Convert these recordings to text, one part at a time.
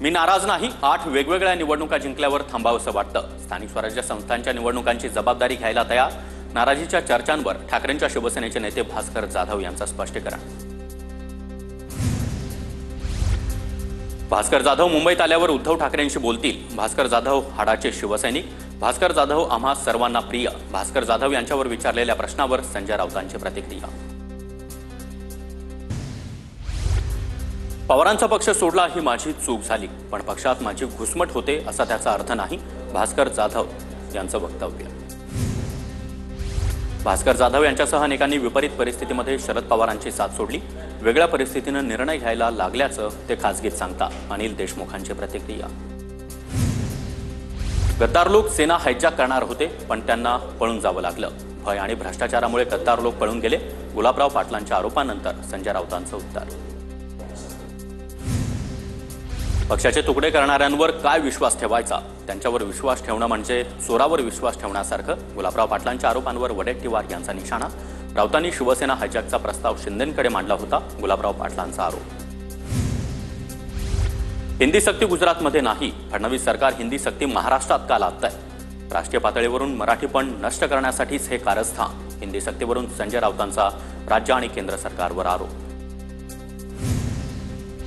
मी नाराज नाही. 8 वेगवेगळ्या निवडणुका जिंकल्यावर थांबावंसं वाटतं. स्थानिक स्वराज्य संस्थांच्या निवडणुकांची जबाबदारी घ्यायला तयार. नाराजीच्या चर्चांवर ठाकरेंच्या शिवसेनेचे नेते भास्कर जाधव यांचं स्पष्टीकरण. भास्कर जाधव मुंबईत आल्यावर उद्धव ठाकरेंशी बोलतील. भास्कर जाधव हाडाचे शिवसैनिक. भास्कर जाधव आम्हा सर्वांना प्रिय. भास्कर जाधव यांच्यावर विचारलेल्या प्रश्नावर संजय राऊतांची प्रतिक्रिया. पवारांचा पक्ष सोडला ही माझी चूक झाली, पण पक्षात माझी घुसमट होते असा त्याचा अर्थ नाही. भास्कर जाधव यांचं वक्तव्य. भास्कर जाधव यांच्यासह अनेकांनी विपरीत परिस्थितीमध्ये शरद पवारांची साथ सोडली. वेगळ्या परिस्थितीनं निर्णय घ्यायला लागल्याचं ते खासगीत सांगतात. अनिल देशमुखांची प्रतिक्रिया. गद्दार लोक सेना हायजॅक करणार होते, पण त्यांना पळून जावं लागलं. भय आणि भ्रष्टाचारामुळे गद्दार लोक पळून गेले. गुलाबराव पाटलांच्या आरोपानंतर संजय राऊतांचं उत्तर. पक्षाचे तुकडे करणाऱ्यांवर काय विश्वास ठेवायचा? त्यांच्यावर विश्वास ठेवणं म्हणजे चोरावर विश्वास ठेवण्यासारखं. गुलाबराव पाटलांच्या आरोपांवर वडेट्टीवार यांचा निशाणा. राऊतांनी शिवसेना हायजॅकचा प्रस्ताव शिंदेंकडे मांडला होता. गुलाबराव पाटलांचा आरोप. हिंदी सक्ती गुजरातमध्ये नाही. फडणवीस सरकार हिंदी सक्ती महाराष्ट्रात का लादतंय? राष्ट्रीय पातळीवरून मराठीपण नष्ट करण्यासाठीच हे कारस्थान. हिंदी सक्तीवरून संजय राऊतांचा राज्य आणि केंद्र सरकारवर आरोप.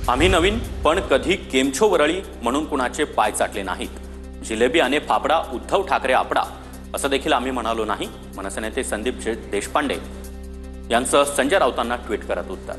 आम्ही नवीन, पण कधी केमछो वरळी म्हणून कुणाचे पाय चाटले नाहीत. जिलेबी आणि फाफडा उद्धव ठाकरे आपडा असं देखील आम्ही म्हणालो नाही. मनसे नेते संदीप देशपांडे यांचं संजय राऊतांना ट्विट करत उत्तर.